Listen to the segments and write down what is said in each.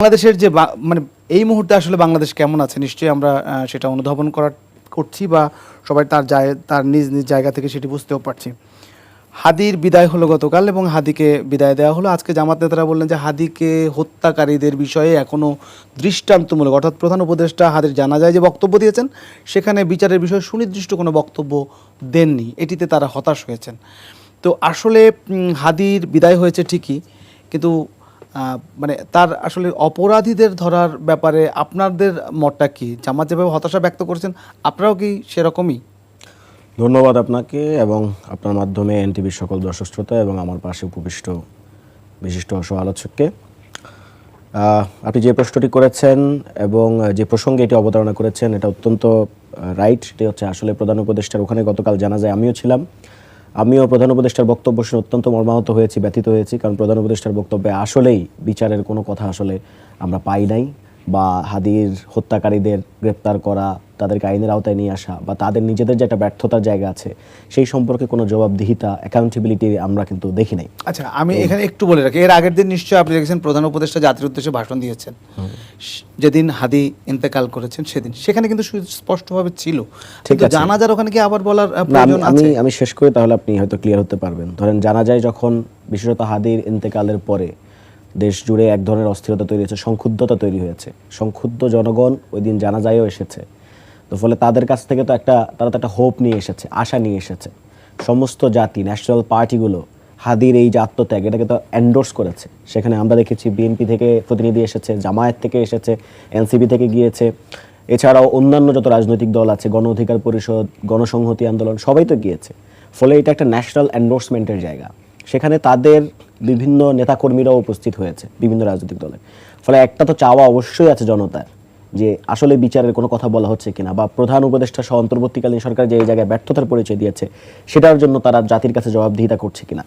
বাংলাদেশের যে মানে এই মুহূর্তে আসলে বাংলাদেশ কেমন আছে নিশ্চয়ই আমরা সেটা অনুধাবন করছি বা সবাই তার নিজ নিজ জায়গা থেকে সেটি বুঝতেও পারছি। হাদির বিদায় হলো গতকাল এবং হাদিকে বিদায় দেওয়া হলো। আজকে জামাত নেতারা বললেন যে হাদিকে হত্যাকারীদের বিষয়ে এখনও দৃষ্টান্তমূলক, অর্থাৎ প্রধান উপদেষ্টা হাদির জানাজায় যে বক্তব্য দিয়েছেন সেখানে বিচারের বিষয়ে সুনির্দিষ্ট কোনো বক্তব্য দেননি, এটিতে তারা হতাশ হয়েছেন। তো আসলে হাদির বিদায় হয়েছে ঠিকই, কিন্তু মানে তার আসলে অপরাধীদের ধরার ব্যাপারে আপনাদের মতটা কি? জামাত যেভাবে হতাশা ব্যক্ত করেছেন আপনারাও কি সেরকমই? ধন্যবাদ আপনাকে এবং আপনার মাধ্যমে এনটিভির সকল দর্শক শ্রোতা এবং আমার পাশে উপবিষ্ট বিশিষ্ট সহ আলোচককে। আপনি যে প্রশ্নটি করেছেন এবং যে প্রসঙ্গে এটি অবতারণা করেছেন এটা অত্যন্ত রাইট। এটি হচ্ছে আসলে প্রধান উপদেষ্টার ওখানে গতকাল জানা যায় আমিও ছিলাম। আমিও প্রধান উপদেষ্টার বক্তব্য শুনে অত্যন্ত মর্মাহত হয়েছি, ব্যথিত হয়েছি, কারণ প্রধান উপদেষ্টার বক্তব্যে আসলেই বিচারের কোনো কথা আসলে আমরা পাই নাই, বা হাদির হত্যাকারীদের গ্রেপ্তার করা, তাদেরকে আইনের আওতায় নিয়ে আসা বা তাদের নিজেদের যে একটা ব্যর্থতার জায়গা আছে সেই সম্পর্কে কোনো জবাবদিহিতা, অ্যাকাউন্টেবিলিটি আমরা কিন্তু দেখি নাই। আচ্ছা, আমি এখানে একটু বলে রাখি, এর আগের দিন নিশ্চয়ই আপনি দেখেছেন প্রধান উপদেষ্টা জাতির উদ্দেশ্যে ভাষণ দিয়েছেন যেদিন হাদি ইন্তেকাল করেছেন সেদিন, সেখানে কিন্তু স্পষ্টভাবে ছিল। ঠিক আছে, জানাজার ওখানে কি আবার বলার প্রয়োজন আছে? আমি শেষ করি, তাহলে আপনি হয়তো ক্লিয়ার হতে পারবেন। ধরেন জানাজায় যখন বিশেষত হাদির ইন্তেকালের পরে দেশ জুড়ে এক ধরনের অস্থিরতা তৈরি হয়েছে, সংক্ষুব্ধতা তৈরি হয়েছে, সংক্ষুব্ধ জনগণ ওই দিন জানাজায়ও এসেছে। তো ফলে তাদের কাছ থেকে তো তারা তো একটা হোপ নিয়ে এসেছে, আশা নিয়ে এসেছে। সমস্ত জাতি, ন্যাশনাল পার্টিগুলো হাদির এই যে আত্মত্যাগ এটাকে তো এন্ডোর্স করেছে। সেখানে আমরা দেখেছি বিএনপি থেকে প্রতিনিধি এসেছে, জামায়াত থেকে এসেছে, এনসিপি থেকে গিয়েছে, এছাড়াও অন্যান্য যত রাজনৈতিক দল আছে, গণ অধিকার পরিষদ, গণসংহতি আন্দোলন, সবাই তো গিয়েছে। ফলে এটা একটা ন্যাশনাল এন্ডোর্সমেন্টের জায়গা। সেখানে তাদের বিভিন্ন নেতাকর্মীরাও উপস্থিত হয়েছে বিভিন্ন রাজনৈতিক দলের। ফলে একটা তো চাওয়া অবশ্যই আছে জনতার, যে আসলে বিচারের কোনো কথা বলা হচ্ছে কিনা, বা প্রধান উপদেষ্টা সহ অন্তর্বর্তীকালীন সরকার যে এই জায়গায় ব্যর্থতার পরিচয় দিয়েছে সেটার জন্য তারা জাতির কাছে জবাবদিহিতা করছে কিনা।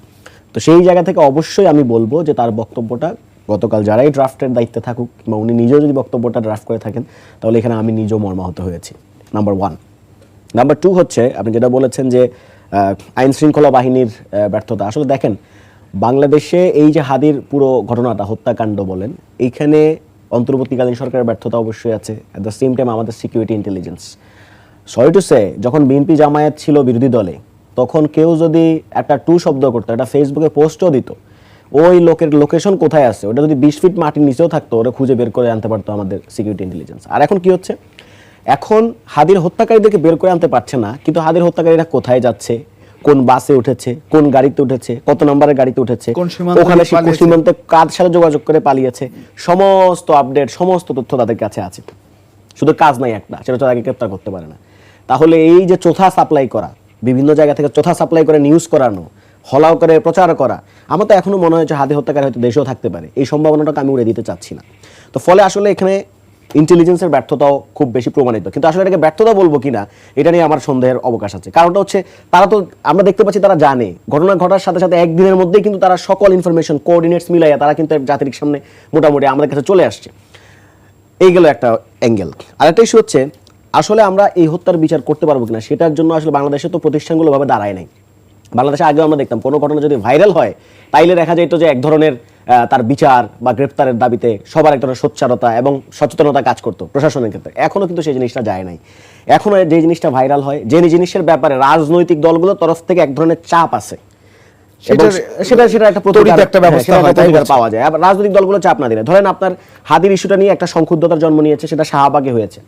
তো সেই জায়গা থেকে অবশ্যই আমি বলবো যে তার বক্তব্যটা গতকাল যারাই ড্রাফটের দায়িত্বে থাকুক কিংবা উনি নিজেও যদি বক্তব্যটা ড্রাফট করে থাকেন তাহলে এখানে আমি নিজেও মর্মাহত হয়েছি, নাম্বার 1। নাম্বার 2 হচ্ছে আপনি যেটা বলেছেন যে আইন শৃঙ্খলা বাহিনীর ব্যর্থতা। আসলে দেখেন, বাংলাদেশে এই যে হাদির পুরো ঘটনাটা, হত্যাকাণ্ড বলেন, এইখানে অন্তর্বর্তীকালীন সরকারের ব্যর্থতা অবশ্যই আছে। অ্যাট দ্য সেম টাইম আমাদের security intelligence, sorry to say, যখন বিএনপি জামায়াত ছিল বিরোধী দলে তখন কেউ যদি একটা শব্দ করতো, একটা ফেসবুকে পোস্টও দিত, ওই লোকের লোকেশন কোথায় আছে ওটা যদি 20 ফিট মাটির নিচেও থাকতো ওরা খুঁজে বের করে আনতে পারতো আমাদের সিকিউরিটি ইন্টেলিজেন্স। আর এখন কি হচ্ছে, এখন হাদির হত্যাকারীদেরকে বের করে আনতে পারছে না, কিন্তু হাদির হত্যাকারীরা কোথায় যাচ্ছে, কোন বাসে উঠেছে, কোন গাড়িতে উঠেছে, কত নম্বরের গাড়িতে উঠেছে, ওখানে সীমান্তে কার সাথে যোগাযোগ করে পালিয়েছে, সমস্ত আপডেট, সমস্ত তথ্য তাদের কাছে আছে। শুধু কাজ নাই একটা, সেটা তাকে গ্রেপ্তার করতে পারে না। তাহলে এই যে চোথা সাপ্লাই করা, বিভিন্ন জায়গা থেকে চোথা সাপ্লাই করে নিউজ করানো, হলাও করে প্রচার করা, আমার তো এখনো মনে হচ্ছে হাদি হত্যাকারী হয়তো দেশেও থাকতে পারে। এই সম্ভাবনাটাকে আমি উড়ে দিতে চাচ্ছি না। তো ফলে আসলে এখানে ইন্টেলিজেন্সের ব্যর্থতাও খুব বেশি প্রমাণিত, কিন্তু আসলে এটাকে ব্যর্থতা বলবো কিনা এটা নিয়ে আমার সন্দেহের অবকাশ আছে। কারণটা হচ্ছে তারা তো, আমরা দেখতে পাচ্ছি তারা জানে ঘটনা ঘটার সাথে সাথে একদিনের মধ্যেই কিন্তু তারা সকল ইনফরমেশন কোঅর্ডিনেটস মিলাইয়া তারা কিন্তু জাতির সামনে মোটামুটি আমাদের কাছে চলে আসছে। এই গেল একটা অ্যাঙ্গেল। আরেকটা ইস্যু হচ্ছে আসলে আমরা এই হত্যার বিচার করতে পারবো কিনা, সেটার জন্য আসলে বাংলাদেশে তো প্রতিষ্ঠানগুলো ভাবে দাঁড়ায় নাই। বাংলাদেশে আগেও আমরা দেখতাম কোনো ঘটনা যদি ভাইরাল হয় তাইলে দেখা যেত যে এক ধরনের তার বিচার বা গ্রেপ্তারের দাবিতে সবার এক ধরনের সোচ্চারতা এবং সচেতনতা কাজ করতো প্রশাসনের ক্ষেত্রে। এখনো কিন্তু সেই জিনিসটা যায় নাই। এখনো যে জিনিসটা ভাইরাল হয়, যে জিনিসের ব্যাপারে রাজনৈতিক দলগুলোর তরফ থেকে এক ধরনের চাপ আছে, সেটা একটা প্রতিকার পাওয়া যায়। রাজনৈতিক দলগুলো চাপ না দিলে, ধরেন আপনার হাদির ইস্যুটা নিয়ে একটা সংক্ষুব্ধতার জন্ম নিয়েছে, সেটা শাহবাগে হয়েছে,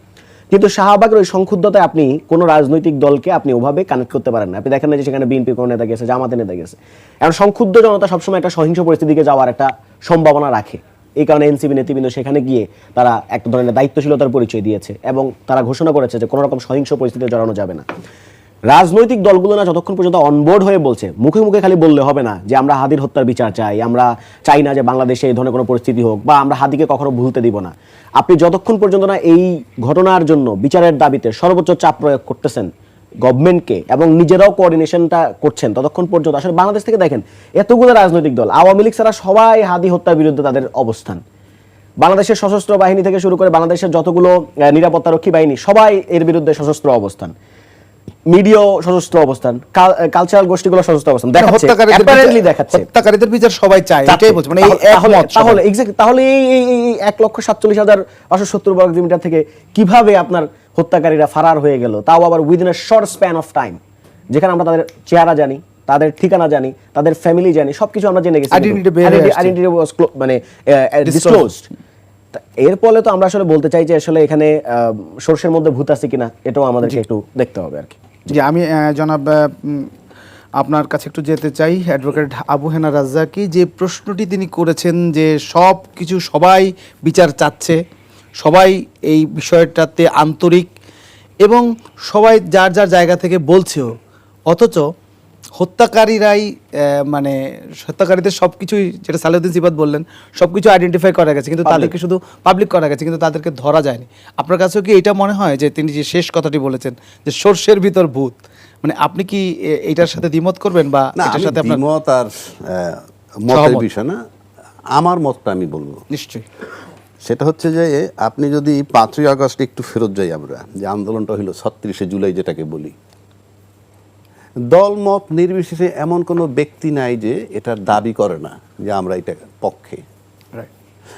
কিন্তু শাহবাগের ওই সংক্ষুব্ধতায় আপনি কোনো রাজনৈতিক দলকে আপনি ওভাবে কানেক্ট করতে পারেন না। আপনি দেখেন না যে সেখানে বিএনপি কোনো নেতা গেছে, জামাতের নেতা গেছে। এখন সংক্ষুব্ধ জনতা সবসময় একটা সহিংস পরিস্থিতিকে যাওয়ার একটা সম্ভাবনা রাখে। এই কারণে এনসিপি নেতৃবৃন্দ সেখানে গিয়ে তারা এক ধরনের দায়িত্বশীলতার পরিচয় দিয়েছে এবং তারা ঘোষণা করেছে যে কোনো রকম সহিংস পরিস্থিতিতে জড়ানো যাবে না। রাজনৈতিক দলগুলো না যতক্ষণ পর্যন্ত অনবোর্ড হয়ে বলছে, মুখে মুখে খালি বললে হবে না যে আমরা হাদির হত্যার বিচার চাই, আমরা চাই না যে বাংলাদেশে এই ধরনের কোনো পরিস্থিতি হোক, বা আমরা হাদিকে কখনো ভুলতে দিব না। আপনি যতক্ষণ পর্যন্ত না এই ঘটনার জন্য বিচারের দাবিতে সর্বোচ্চ চাপ প্রয়োগ করতেছেন গভর্নমেন্টকে এবং নিজেরাও কোঅর্ডিনেশনটা করছেন, ততক্ষণ পর্যন্ত আসলে বাংলাদেশ থেকে দেখেন এতগুলো রাজনৈতিক দল, আওয়ামী লীগ ছাড়া সবাই হাদি হত্যার বিরুদ্ধে তাদের অবস্থান। বাংলাদেশের সশস্ত্র বাহিনী থেকে শুরু করে বাংলাদেশের যতগুলো নিরাপত্তারক্ষী বাহিনী সবাই এর বিরুদ্ধে সশস্ত্র অবস্থান। মিডিয়া সশস্ত্র অবস্থান, কালচারাল গোষ্ঠীগুলো সশস্ত্র অবস্থান দেখাচ্ছে, অ্যাপারেন্টলি দেখাচ্ছে। হত্যাকারীদের বিচার সবাই চায়, এটাই বলছে, মানে এই একমত। তাহলে এক্স্যাক্টলি, তাহলে এই 1,47,570 বর্গ কিলোমিটার থেকে কিভাবে আপনার হত্যাকারীরা ফারার হয়ে গেল, তাও আবার within a short span of time, যেখানে আমরা তাদের চেহারা জানি, তাদের ঠিকানা জানি, তাদের ফ্যামিলি জানি, সবকিছু আমরা জেনে গেছি, আইডেন্টিটি ওয়াজ মানে ডিসক্লোজড। এর ফলে তো আমরা আসলে বলতে চাই যে আসলে এখানে সর্ষের মধ্যে ভূত আছে কিনা, এটাও আমাদেরকে একটু দেখতে হবে আর কি। জি, আমি জনাব আপনার কাছে একটু যেতে চাই, অ্যাডভোকেট আবু হেনা রাজ্জাকি, যে প্রশ্নটি তিনি করেছেন যে সব কিছু সবাই বিচার চাচ্ছে, সবাই এই বিষয়টাতে আন্তরিক এবং সবাই যার যার জায়গা থেকে বলছেও, অথচ হত্যাকারীরাই মানে হত্যাকারীদের সব কিছুই, যেটা সালেউদ্দিন সিফাত বললেন, সব কিছু আইডেন্টিফাই করা গেছে, কিন্তু তাদেরকে শুধু পাবলিক করা গেছে, কিন্তু তাদেরকে ধরা যায়নি। আপনার কাছেও কি এটা মনে হয় যে তিনি যে শেষ কথাটি বলেছেন যে সর্ষের ভিতর ভূত, মানে আপনি কি এটার সাথে দ্বিমত করবেন বা এটার সাথে আপনার দ্বিমত আর মতের বিষয় না, আমার মতটা আমি বলবো। নিশ্চয়ই। সেটা হচ্ছে যে আপনি যদি 5ই আগস্ট একটু ফেরত যাই, আমরা যে আন্দোলনটা হলো 36শে জুলাই যেটাকে বলি, দল মত নির্বিশেষে এমন কোনো ব্যক্তি নাই যে এটার দাবি করে না যে আমরা এটা পক্ষে।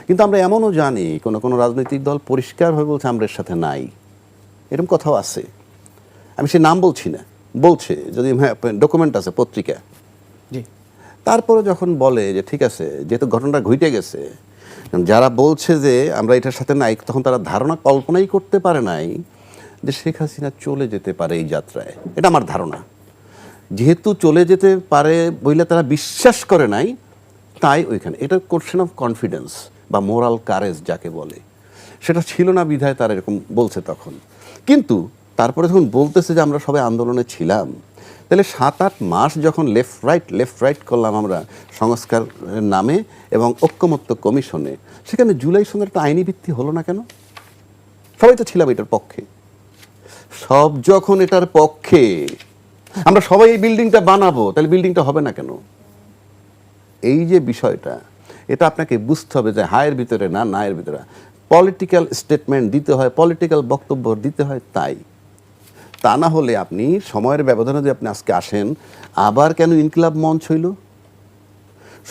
কিন্তু আমরা এমনও জানি কোনো কোনো রাজনৈতিক দল পরিষ্কারভাবে বলছে আমরা এর সাথে নাই, এরকম কথাও আছে। আমি সে নাম বলছি না, বলছে যদি ডকুমেন্ট আছে পত্রিকা। জি। তারপরে যখন বলে যে ঠিক আছে, যেহেতু ঘটনাটা ঘটে গেছে, যারা বলছে যে আমরা এটার সাথে নাই, তখন তারা ধারণা কল্পনাই করতে পারে নাই যে শেখ হাসিনা চলে যেতে পারে এই যাত্রায়। এটা আমার ধারণা। যেহেতু চলে যেতে পারে বইলে তারা বিশ্বাস করে নাই, তাই ওইখানে এটা কোশ্চেন অফ কনফিডেন্স বা মোরাল কারেজ যাকে বলে, সেটা ছিল না বিধায় তারা এরকম বলছে তখন। কিন্তু তারপরে যখন বলতেছে যে আমরা সবাই আন্দোলনে ছিলাম, তাহলে 7-8 মাস যখন লেফট রাইট করলাম আমরা সংস্কারের নামে এবং ঐক্যমত্য কমিশনে, সেখানে জুলাই সন্ধ্যার একটা আইনি ভিত্তি হলো না কেন? সবাই তো ছিলাম এটার পক্ষে। সব যখন এটার পক্ষে, আমরা সবাই এই বিল্ডিংটা বানাবো, তাহলে বিল্ডিংটা হবে না কেন? এই যে বিষয়টা, এটা আপনাকে বুঝতে হবে যে হায়ের ভিতরে না, নায়ের ভিতরে পলিটিক্যাল স্টেটমেন্ট দিতে হয়, পলিটিক্যাল বক্তব্য দিতে হয়। তাই তা না হলে আপনি সময়ের ব্যবধানে যদি আপনি আজকে আসেন, আবার কেন ইনকিলাব মঞ্চ হইল?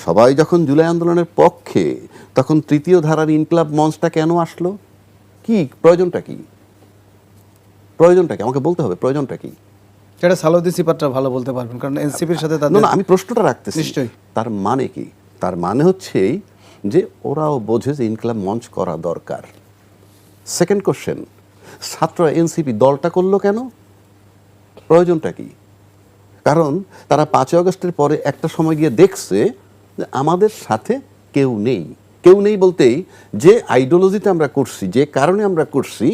সবাই যখন জুলাই আন্দোলনের পক্ষে, তখন তৃতীয় ধারার ইনকিলাব মঞ্চটা কেন আসলো? কি প্রয়োজনটা কি? প্রয়োজনটা কি আমাকে বলতে হবে, প্রয়োজনটা কি? সেটা সালেউদ্দিন সিফাতটা ভালো বলতে পারবেন, কারণ এনসিপির সাথে তাদের না, আমি প্রশ্নটা রাখতেছি। নিশ্চয়ই। তার মানে কি? তার মানে হচ্ছে যে ওরাও বোঝে যে ইনকিলাব মঞ্চ করা দরকার। সেকেন্ড কোশ্চেন, ছাত্ররা এনসিপি দলটা করলো কেন? প্রয়োজনটা কি? কারণ তারা 5 আগস্টের পরে একটা সময় গিয়ে দেখছে যে আমাদের সাথে কেউ নেই। কেউ নেই বলতেই যে আইডিওলজিটা আমরা করছি, যে কারণে আমরা করছি,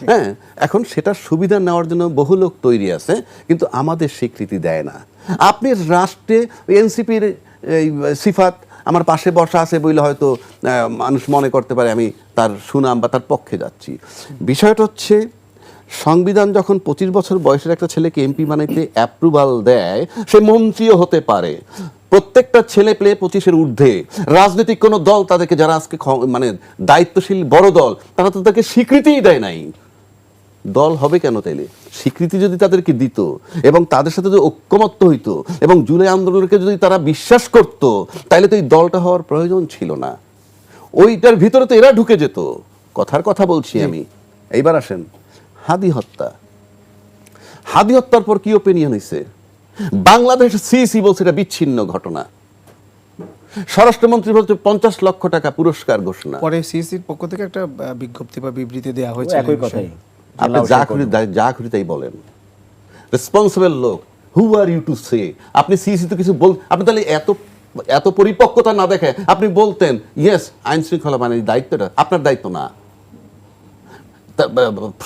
হ্যাঁ, এখন সেটার সুবিধা নেওয়ার জন্য বহু লোক তৈরি আছে, কিন্তু আমাদের স্বীকৃতি দেয় না। আপনি রাষ্ট্রে এনসিপির সিফাত আমার পাশে বসা আছে বলে হয়তো মানুষ মনে করতে পারে আমি তার সুনাম বা তার পক্ষে যাচ্ছি। বিষয়টা হচ্ছে, সংবিধান যখন 25 বছর বয়সের একটা ছেলেকে এমপি বানাইতে অ্যাপ্রুভাল দেয়, সে মন্ত্রীও হতে পারে। প্রত্যেকটা ছেলে পেলে 25-এর ঊর্ধ্বে। রাজনৈতিক কোনো দল তাদেরকে, যারা আজকে মানে দায়িত্বশীল বড় দল, তারা তো তাদেরকে স্বীকৃতিই দেয় নাই। দল হবে কেন তাইলে? স্বীকৃতি যদি তাদেরকে দিত এবং তাদের সাথে যদি ঐক্যমত্য হইতো এবং জুলাই আন্দোলনকে যদি তারা বিশ্বাস করত, তাইলে তো এই দলটা হওয়ার প্রয়োজন ছিল না। ওইটার ভিতরে তো এরা ঢুকে যেত। কথার কথা বলছি আমি। এইবার আসেন হাদি হত্যা। হাদি হত্যার পর কি ওপিনিয়ন হয়েছে? বাংলাদেশ সিইসি বলছে এটা বিচ্ছিন্ন ঘটনা। স্বরাষ্ট্রমন্ত্রী বলছে 50 লক্ষ টাকা পুরস্কার ঘোষণা। পরে সিইসির পক্ষ থেকে একটা বিজ্ঞপ্তি বা বিবৃতি দেওয়া হয়েছে। একই কথাই, আপনি যা খুশি তাই বলেন। রেসপন্সিবল লোক, হু আর ইউ টু সে? আপনি সিইসি তো কিছু আপনি তাহলে এত পরিপক্কতা না দেখে আপনি বলতেন ইয়েস, আইন শৃঙ্খলা মানে দায়িত্বটা আপনার দায়িত্ব না।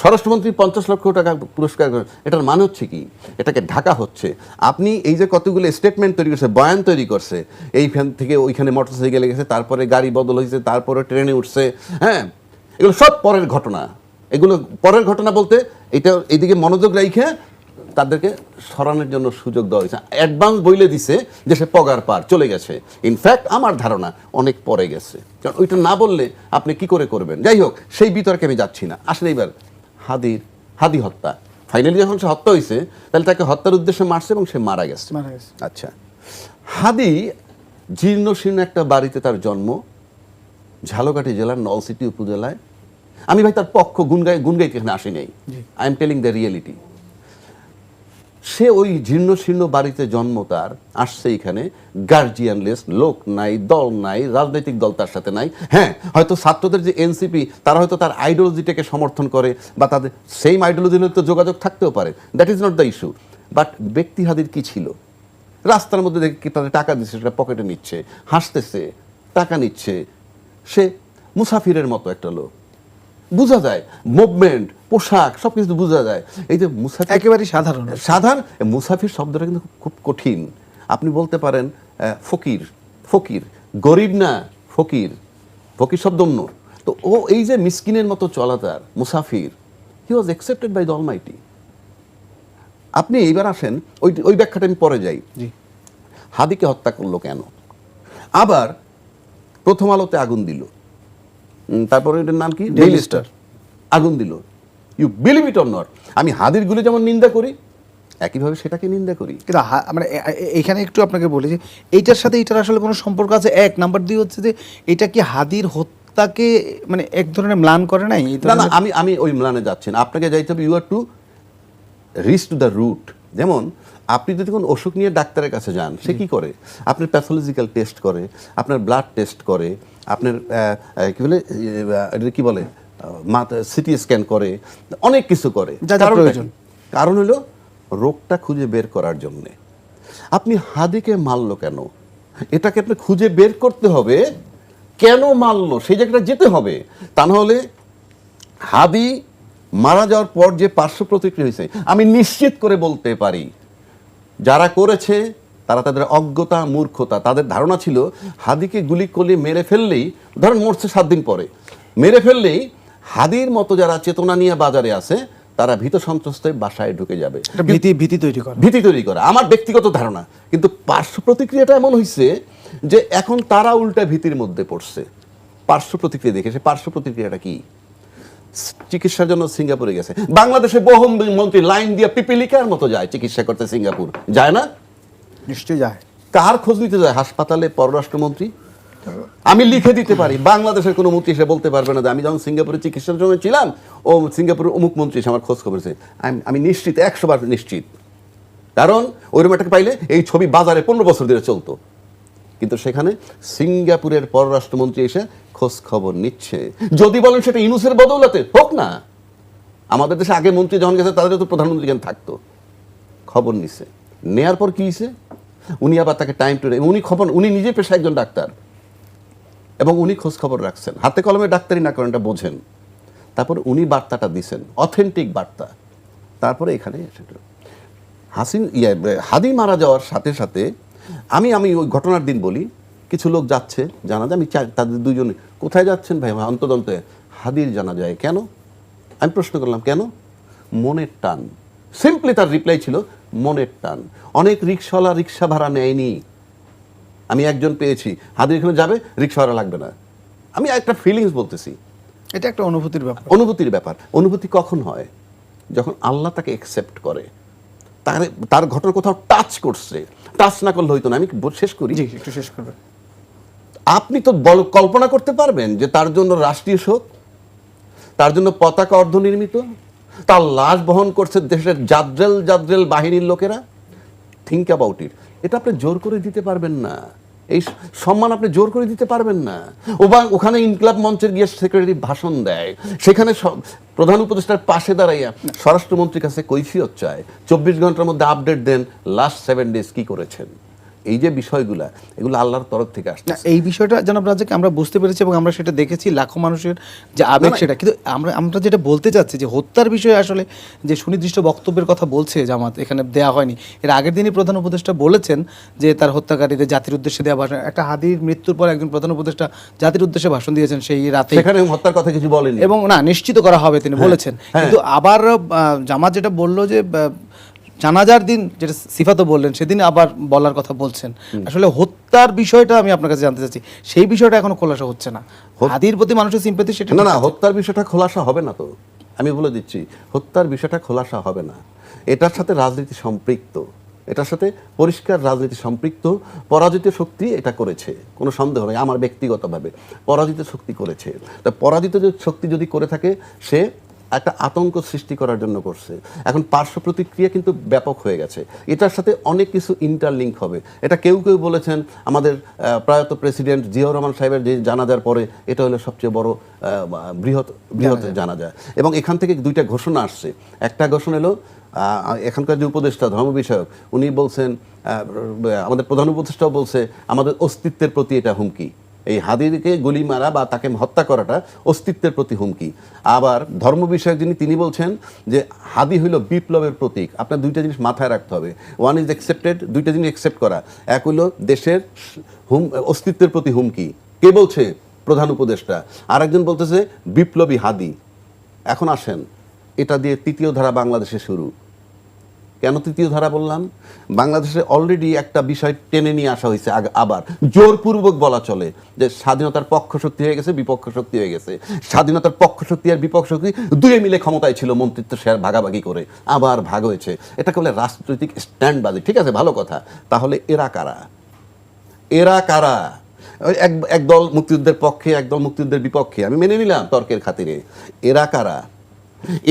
স্বরাষ্ট্রমন্ত্রী 50 লক্ষ টাকা পুরস্কার, এটার মানে হচ্ছে কি? এটাকে ঢাকা হচ্ছে। আপনি এই যে কতগুলো স্টেটমেন্ট তৈরি করছে, বয়ান তৈরি করছে, এইখান থেকে ওইখানে মোটরসাইকেলে গেছে, তারপরে গাড়ি বদল হয়েছে, তারপরে ট্রেনে উঠছে, হ্যাঁ, এগুলো সব পরের ঘটনা। এগুলো পরের ঘটনা বলতে এটা এইদিকে মনোযোগ রেখে তাদেরকে সরানোর জন্য সুযোগ দেওয়া হয়েছে। অ্যাডভান্স বইলে দিছে যে সে পগার পার চলে গেছে। ইনফ্যাক্ট আমার ধারণা অনেক পরে গেছে, কারণ ওইটা না বললে আপনি কি করে করবেন। যাই হোক, সেই বিতর্কে আমি যাচ্ছি না। আসলে এবার হাদি হত্যা ফাইনালি যখন সে হত্যা হয়েছে তাহলে তাকে হত্যার উদ্দেশ্যে মারছে এবং সে মারা গেছে। মারা গেছে। আচ্ছা, হাদি জীর্ণ শীর্ণ একটা বাড়িতে তার জন্ম, ঝালকাঠি জেলার নলসিটি উপজেলায়। আমি ভাই তার পক্ষ গুনগাইতে এখানে আসি নাই, I am telling the reality. সে ওই জীর্ণ শীর্ণ বাড়িতে জন্ম, তার আসছে এখানে গার্জিয়ানলেস, লোক নাই, দল নাই, রাজনৈতিক দল তার সাথে নাই। হ্যাঁ, হয়তো ছাত্রদের যে এনসিপি তারা হয়তো তার আইডিওলজিটাকে সমর্থন করে বা তাদের সেম আইডিওলজি নিয়ে তো যোগাযোগ থাকতেও পারে, that is not the issue. But ব্যক্তি হাদির কি ছিল? রাস্তার মধ্যে দেখি তাদের টাকা দিচ্ছে, সেটা পকেটে নিচ্ছে, হাসতেছে, টাকা নিচ্ছে। সে মুসাফিরের মতো একটা লোক, বোঝা যায় মুভমেন্ট, পোশাক সবকিছু বোঝা যায়। এই যে মুসাফির একেবারেই সাধারণ। মুসাফির শব্দটা কিন্তু খুব কঠিন। আপনি বলতে পারেন ফকির, ফকির গরিব না, ফকির, ফকির শব্দ অন্য। তো ও এই যে মিসকিনের মতো চলা, তার মুসাফির, he was accepted by the almighty. আপনি এইবার আসেন, ওই ব্যাখ্যাটা আমি পরে যাই। হাদিকে হত্যা করলো কেন? আবার প্রথম আলোতে আগুন দিল, তারপরে এটার নাম কি, ডেইলি স্টার, আগুন দিল। You believe it or not, আমি হাদির গুলো যেমন নিন্দা করি একইভাবে সেটাকে নিন্দা করি। কিন্তু মানে এখানে একটু আপনাকে বলি যে এইটার সাথে এটার আসলে কোনো সম্পর্ক আছে? এক নাম্বার 2 হচ্ছে যে এটা কি হাদির হত্যাকে মানে এক ধরনের ম্লান করে নাই? না না, আমি ওই ম্লানে যাচ্ছি না, আপনাকে যাইতে হবে you are to reach to the route. যেমন আপনি যদি কোনো অসুখ নিয়ে ডাক্তারের কাছে যান, সে কি করে? আপনার প্যাথোলজিক্যাল টেস্ট করে, আপনার ব্লাড টেস্ট করে, আপনার কি বলে, এটা কি বলে, সিটি স্ক্যান করে, অনেক কিছু করে। কারণ হলো রোগটা খুঁজে বের করার জন্যে। আপনি হাদিকে মারলো কেন? এটাকে আপনি খুঁজে বের করতে হবে, কেন মারলো সেই জায়গাটা যেতে হবে। তা নাহলে হাদি মারা যাওয়ার পর যে পার্শ্ব প্রতিক্রিয়া হয়েছে, আমি নিশ্চিত করে বলতে পারি যারা করেছে তারা তাদের অজ্ঞতা, মূর্খতা, তাদের ধারণা ছিল হাদিকে গুলি করে মেরে ফেললেই, ধরেন মরছে 7 দিন পরে, মেরে ফেললেই হাদির মতো যারা চেতনা নিয়ে বাজারে আছে তারা ভীত সন্ত্রস্ত বাসায় ঢুকে যাবে, ভীতি তৈরি করে, আমার ব্যক্তিগত ধারণা। কিন্তু পার্শ্ব প্রতিক্রিয়াটা এমন হয়েছে যে এখন তারা উল্টা ভীতির মধ্যে পড়ছে পার্শ্ব প্রতিক্রিয়া দেখে। সে পার্শ্ব প্রতিক্রিয়াটা কি? চিকিৎসার জন্য সিঙ্গাপুরে গেছে। বাংলাদেশে বহু মন্ত্রী লাইন দিয়ে পিপিলিকার মতো যায় চিকিৎসা করতে সিঙ্গাপুর, যায় না? নিশ্চয়ই যায়। কার খোঁজ নিতে যায়? হাসপাতালে পররাষ্ট্রমন্ত্রী। আমি লিখে দিতে পারি, বাংলাদেশের কোনো মন্ত্রী এসে বলতে পারবে না যে আমি যখন সিঙ্গাপুরে চিকিৎসার জন্য ছিলাম ও সিঙ্গাপুরের অমুক মন্ত্রী এসে আমার খোঁজ খবরছে। আমি নিশ্চিত, 100বার নিশ্চিত। কারণ ওইরকম একটা পাইলে এই ছবি বাজারে 15 বছর ধরে চলতো। কিন্তু সেখানে সিঙ্গাপুরের পররাষ্ট্রমন্ত্রী এসে খোঁজ খবর নিচ্ছে। যদি বলেন সেটা ইউনূসের বদৌলতে হোক না, আমাদের দেশে আগে মন্ত্রী যখন গেছে তাদের তো প্রধানমন্ত্রী কেন থাকতো, খবর নিছে। নেয়ার পর কি হয়েছে? উনি আবার তাকে টাইম টু টাইম, উনি নিজে পেশা একজন ডাক্তার এবং উনি খোঁজ খবর রাখছেন, হাতে কলমে ডাক্তারি না করেন, এটা বোঝেন। তারপরে উনি বার্তাটা দিছেন, অথেন্টিক বার্তা। তারপরে এখানে হাদি মারা যাওয়ার সাথে সাথে আমি ওই ঘটনার দিন বলি, কিছু লোক যাচ্ছে জানাজা, আমি তাদের দুইজনে, কোথায় যাচ্ছেন ভাই? অন্তদন্তে হাদির জানাজায়। কেন? আমি প্রশ্ন করলাম কেন? মনের টান। সিম্পলি তার রিপ্লাই ছিল মনের টান। অনেক রিক্সাওয়ালা রিক্সা ভাড়া নেয়নি, আমি একজন পেয়েছি, হাদির এখানে যাবে, রিক্সা ভাড়া লাগবে না। আমি একটা ফিলিংস বলতেছি, এটা একটা অনুভূতির ব্যাপার। অনুভূতির ব্যাপার। অনুভূতি কখন হয়? যখন আল্লাহ তাকে অ্যাকসেপ্ট করে, তার ঘটনা কোথাও টাচ করছে। টাচ না করলে হইতো না। আমি শেষ করি, একটু শেষ করবেন। আপনি তো কল্পনা করতে পারবেন যে তার জন্য রাষ্ট্রীয় শোক, তার জন্য পতাকা অর্ধনির্মিত, তার লাশ বহন করছে দেশের জাদ্রেল বাহিনীর লোকেরা। Think about it. এটা আপনি জোর করে দিতে পারবেন না, এই সম্মান আপনি জোর করে দিতে পারবেন না। ওখানে ইনকিলাব মঞ্চের গিয়ে সেক্রেটারি ভাষণ দেয়, সেখানে প্রধান উপদেষ্টার পাশে দাঁড়াইয়া স্বরাষ্ট্রমন্ত্রীর কাছে কৈফিয়ত চায়, 24 ঘন্টার মধ্যে আপডেট দেন লাস্ট 7 ডেজ কি করেছেন। এই যে বিষয়গুলা, এগুলো আল্লাহর তরফ থেকে আসছে। এই বিষয়টা জনাব রাজ্জাককে আমরা বুঝতে পেরেছি এবং আমরা সেটা দেখেছি, লাখো মানুষের যে আবেগ সেটা। কিন্তু আমরা যেটা বলতে চাচ্ছি যে হত্যার বিষয়ে আসলে যে সুনির্দিষ্ট বক্তব্যের কথা বলছে জামাত, এখানে দেয়া হয়নি। এর আগের দিনই প্রধান উপদেষ্টা বলেছেন যে তার হত্যাকারীদের জাতির উদ্দেশ্যে দেওয়া ভাষণ, একটা হাদির মৃত্যুর পর একজন প্রধান উপদেষ্টা জাতির উদ্দেশ্যে ভাষণ দিয়েছেন সেই রাতে, সেখানে হত্যার কথা কিছু বলেনি এবং না, নিশ্চিত করা হবে তিনি বলেছেন। কিন্তু আবার জামাত যেটা বললো যে জানাজার দিন যেটা সিফাতও বললেন, সেদিন আবার বলার কথা বলছেন। আসলে হত্যার বিষয়টা আমি আপনার কাছে জানতে চাচ্ছি, সেই বিষয়টা এখনো খোলাসা হচ্ছে না। হাদির প্রতি মানুষের সিম্প্যাথি, সেটা না, হত্যার বিষয়টা খোলাসা হবে না তো। আমি বলে দিচ্ছি, হত্যার বিষয়টা খোলাসা হবে না, এটার সাথে রাজনীতি সম্পৃক্ত, এটার সাথে পরিষ্কার রাজনীতি সম্পৃক্ত। পরাজিত শক্তি এটা করেছে, কোনো সন্দেহ নেই, আমার ব্যক্তিগতভাবে পরাজিত শক্তি করেছে। তা পরাজিত শক্তি যদি করে থাকে, সে একটা আতঙ্ক সৃষ্টি করার জন্য করছে। এখন পার্শ্ব প্রতিক্রিয়া কিন্তু ব্যাপক হয়ে গেছে, এটার সাথে অনেক কিছু ইন্টারলিঙ্ক হবে। এটা কেউ কেউ বলেছেন, আমাদের প্রয়াত প্রেসিডেন্ট জিয়াউর রহমান সাহেবের যে জানাজার পরে এটা হলো সবচেয়ে বড় বৃহৎ জানাজা, এবং এখান থেকে দুইটা ঘোষণা আসছে। একটা ঘোষণা এলো, এখানকার যে উপদেষ্টা ধর্ম বিষয়ক, উনি বলছেন, আমাদের প্রধান উপদেষ্টাও বলছে, আমাদের অস্তিত্বের প্রতি এটা হুমকি, এই হাদিকে গুলি মারা বা তাকে হত্যা করাটা অস্তিত্বের প্রতি হুমকি। আবার ধর্ম বিষয়ক যিনি, তিনি বলছেন যে হাদি হইল বিপ্লবের প্রতীক। আপনার দুইটা জিনিস মাথায় রাখতে হবে, ওয়ান ইজ অ্যাকসেপ্টেড, দুইটা জিনিস অ্যাকসেপ্ট করা। এক হইল দেশের অস্তিত্বের প্রতি হুমকি, কে বলছে? প্রধান উপদেষ্টা। আরেকজন বলতেছে বিপ্লবী হাদি। এখন আসেন, এটা দিয়ে তৃতীয় ধারা বাংলাদেশে শুরু। কেন তৃতীয় ধারা বললাম? বাংলাদেশে অলরেডি একটা বিষয় টেনে নিয়ে আসা হয়েছে, আবার জোরপূর্বক বলা চলে যে স্বাধীনতার পক্ষ শক্তি হয়ে গেছে, বিপক্ষ শক্তি হয়ে গেছে। স্বাধীনতার পক্ষ শক্তি আর বিপক্ষ শক্তি দুয়ে মিলে ক্ষমতায় ছিল, মন্ত্রিত্ব শেয়ার ভাগাভাগি করে আবার ভাগ হয়েছে। এটাকে বলে রাজনৈতিক স্ট্যান্ডবাজি। ঠিক আছে, ভালো কথা। তাহলে এরা কারা? এরা কারা? এক দল মুক্তিযুদ্ধের পক্ষে, এক দল মুক্তিযুদ্ধের বিপক্ষে, আমি মেনে নিলাম তর্কের খাতিরে। এরা কারা?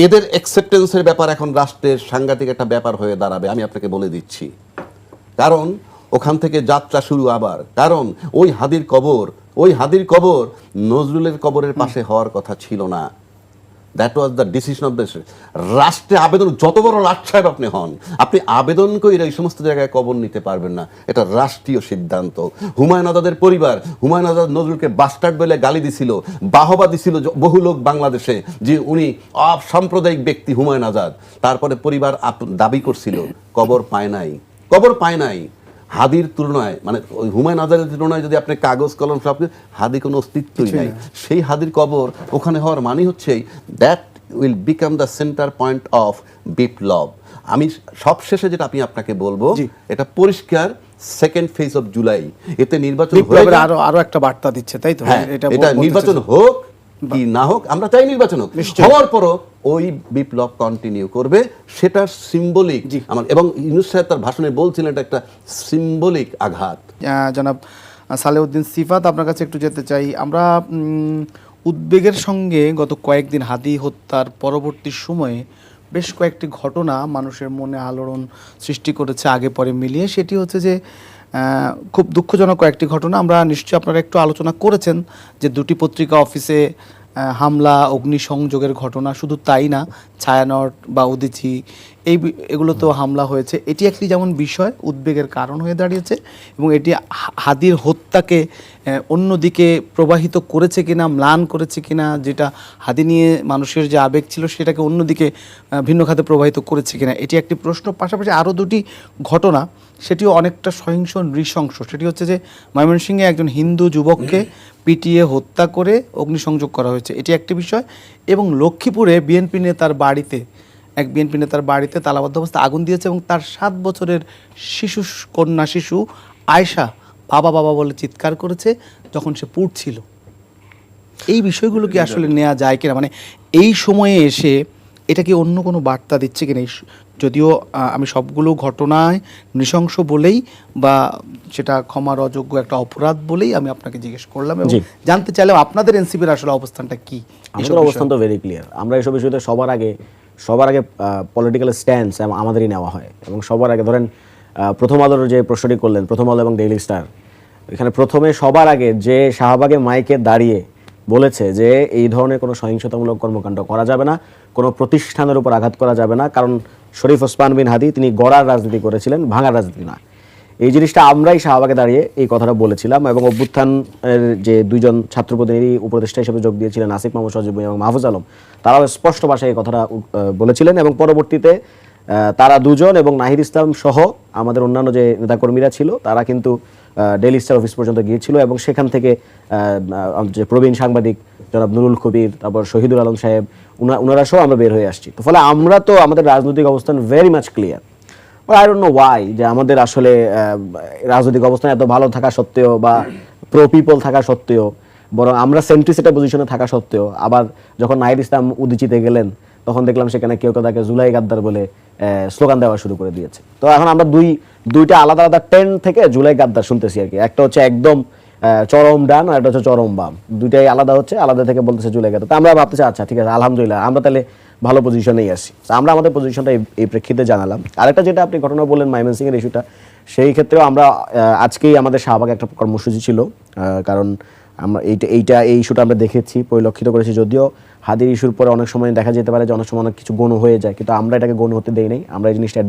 এদের অ্যাকসেপ্টেন্সের ব্যাপার এখন রাষ্ট্রের সাংঘাতিক একটা ব্যাপার হয়ে দাঁড়াবে, আমি আপনাকে বলে দিচ্ছি। কারণ ওখান থেকে যাত্রা শুরু আবার। কারণ ওই হাদির কবর নজরুলের কবরের পাশে হওয়ার কথা ছিল না। That was the decision of the রাষ্ট্রে। আবেদন যত বড় লাট সাহেব আপনি হন, আপনি আবেদন করে এই সমস্ত জায়গায় কবর নিতে পারবেন না, এটা রাষ্ট্রীয় সিদ্ধান্ত। হুমায়ুন আজাদের পরিবার, হুমায়ুন আজাদ নজরুলকে বাস্টার্ড বলে গালি দিছিল, বাহবা দিছিল বহু লোক বাংলাদেশে, যে উনি অসাম্প্রদায়িক ব্যক্তি হুমায়ুন আজাদ। তারপরে পরিবার দাবি করছিল, কবর পায় নাই। হাদির তুলনায়, মানে ওই হুমায়ুন আজাদের তুলনায় যদি আপনি কাগজ কলম সব, হাদি কোনো অস্তিত্বই নাই। সেই হাদির কবর ওখানে হওয়ার মানে হচ্ছে that will become the centre point of biplob. আমি সবশেষে যেটা আমি আপনাকে বলবো, এটা পরিষ্কার, সেকেন্ড ফেজ অফ জুলাই, এতে নির্বাচন আরো একটা বার্তা দিচ্ছে, তাই তো? এটা নির্বাচন হোক কি না হোক, আমরা চাই নির্বাচন হোক। হওয়ার পরও ওই বিপ্লব কন্টিনিউ করবে, সেটার সিম্বলিক আমার, এবং ইউনূস সাহেব তার ভাষণে বলছিলেন এটা একটা সিম্বলিক আঘাত। জনাব সালেউদ্দিন সিফাত, আপনার কাছে একটু যেতে চাই। আমরা উদ্বেগের সঙ্গে গত কয়েকদিন হাদি হত্যার পরবর্তী সময়ে বেশ কয়েকটি ঘটনা মানুষের মনে আলোড়ন সৃষ্টি করেছে আগে পরে মিলিয়ে। সেটি হচ্ছে যে খুব দুঃখজনক কয়েকটি ঘটনা। আমরা নিশ্চয়ই আপনারা একটু আলোচনা করেছেন যে দুটি পত্রিকা অফিসে হামলা, অগ্নিসংযোগের ঘটনা, শুধু তাই না, ছায়ানট বা উদীচী এগুলোতেও হামলা হয়েছে। এটি একটি যেমন বিষয় উদ্বেগের কারণ হয়ে দাঁড়িয়েছে, এবং এটি হাদির হত্যাকে অন্যদিকে প্রবাহিত করেছে কিনা, ম্লান করেছে কিনা, যেটা হাদি নিয়ে মানুষের যে আবেগ ছিল সেটাকে অন্যদিকে ভিন্ন খাতে প্রবাহিত করেছে কিনা, এটি একটি প্রশ্ন। পাশাপাশি আরও দুটি ঘটনা, সেটিও অনেকটা সহিংস নৃশংস। সেটি হচ্ছে যে ময়মনসিংহে একজন হিন্দু যুবককে পিটিয়ে হত্যা করে অগ্নিসংযোগ করা হয়েছে, এটি একটি বিষয়। এবং লক্ষ্মীপুরে বিএনপি নেতার বাড়িতে তালাবদ্ধ অবস্থায় আগুন দিয়েছে, এবং তার 7 বছরের কন্যা শিশু আয়শা বাবা বাবা বলে চিৎকার করেছে যখন সে পুড়ছিল। এই বিষয়গুলো কি আসলে নেওয়া যায় কিনা, মানে এই সময়ে এসে এটা কি অন্য কোনো বার্তা দিচ্ছে কিনা? যদিও আমি সবগুলো ঘটনায় নৃশংস বলেই বা সেটা ক্ষমার অযোগ্য একটা অপরাধ বলেই আমি আপনাকে জিজ্ঞেস করলাম, এবং জানতে চাইলাম আপনাদের এনসিপির আসলে অবস্থানটা কি। আমাদের অবস্থান তো ভেরি ক্লিয়ার। আমরা এইসব বিষয়তে সবার আগে পলিটিক্যাল স্ট্যান্স আমাদেরই নেওয়া হয়, এবং সবার আগে ধরেন প্রথম আলোর যে প্রশ্নটি করলেন, প্রথম আলো এবং ডেইলি স্টার, এখানে প্রথমে সবার আগে যে শাহবাগে মাইকে দাঁড়িয়ে বলেছে যে এই ধরনের কোনো সহিংসতামূলক কর্মকাণ্ড করা যাবে না, কোনো প্রতিষ্ঠানের উপর আঘাত করা যাবে না, কারণ শরীফ ওসমান বিন হাদি তিনি গড়ার রাজনীতি করেছিলেন, ভাঙার রাজনীতি না। এই জিনিসটা আমরাই শাহবাগে দাঁড়িয়ে এই কথাটা বলেছিলাম, এবং অভ্যুত্থানের যে দুইজন ছাত্র প্রতিনিধি উপদেষ্টা হিসেবে যোগ দিয়েছিলেন, আসিফ মাহমুদ সজীব এবং মাহফুজ আলম, তারাও স্পষ্ট ভাষায় এই কথাটা বলেছিলেন। এবং পরবর্তীতে তারা দুজন এবং নাহিদ ইসলাম সহ আমাদের অন্যান্য যে নেতাকর্মীরা ছিল, তারা কিন্তু ডেইলি স্টার অফিস পর্যন্ত গিয়েছিল, এবং সেখান থেকে যে প্রবীণ সাংবাদিক জনাব নুরুল কবির, তারপর শহীদুল আলম সাহেব, ওনারা সহ আমরা বের হয়ে আসছি। তো ফলে আমরা তো আমাদের রাজনৈতিক অবস্থান very much clear. I don't know Y যে আমাদের আসলে রাজনৈতিক অবস্থান এত ভালো থাকা সত্ত্বেও বা প্রো পিপল থাকা সত্ত্বেও, বরং আমরা সেন্ট্রিস্ট একটা পজিশনে থাকা সত্ত্বেও, আবার যখন নাহিদ ইসলাম উদীচীতে গেলেন তখন দেখলাম সেখানে কেউ কেউ তাকে জুলাই গাদ্দার বলে স্লোগান দেওয়া শুরু করে দিয়েছে। তো এখন আমরা দুইটা আলাদা আলাদা ট্রেন্ড থেকে জুলাই গাদ্দার শুনতেছি আর কি। একটা হচ্ছে একদম চরম ডান আর একটা হচ্ছে চরম বাম, দুইটাই আলাদা হচ্ছে, আলাদা থেকে বলতেছে জুলাই গাদ্দার। তো আমরা ভাবতেছি আচ্ছা ঠিক আছে, আলহামদুলিল্লাহ আমরা তাহলে ভালো পজিশনেই আছি। তো আমরা আমাদের পজিশনটা এই প্রেক্ষিতে জানালাম। আরেকটা যেটা আপনি ঘটনা বললেন ময়মনসিংহ এর ইস্যুটা, সেই ক্ষেত্রেও আমরা আজকেই আমাদের শাহবাগে একটা কর্মসূচি ছিল, কারণ আমরা এই ইস্যুটা আমরা দেখেছি, পরিলক্ষিত করেছি। যদিও হাদির ইস্যুর পরে অনেক সময় দেখা যেতে পারে যে অনেক সময় অনেক কিছু গণ হয়ে যায়, কিন্তু আমরা এটাকে গণ হতে দেই নাই। আমরা এই জিনিসটা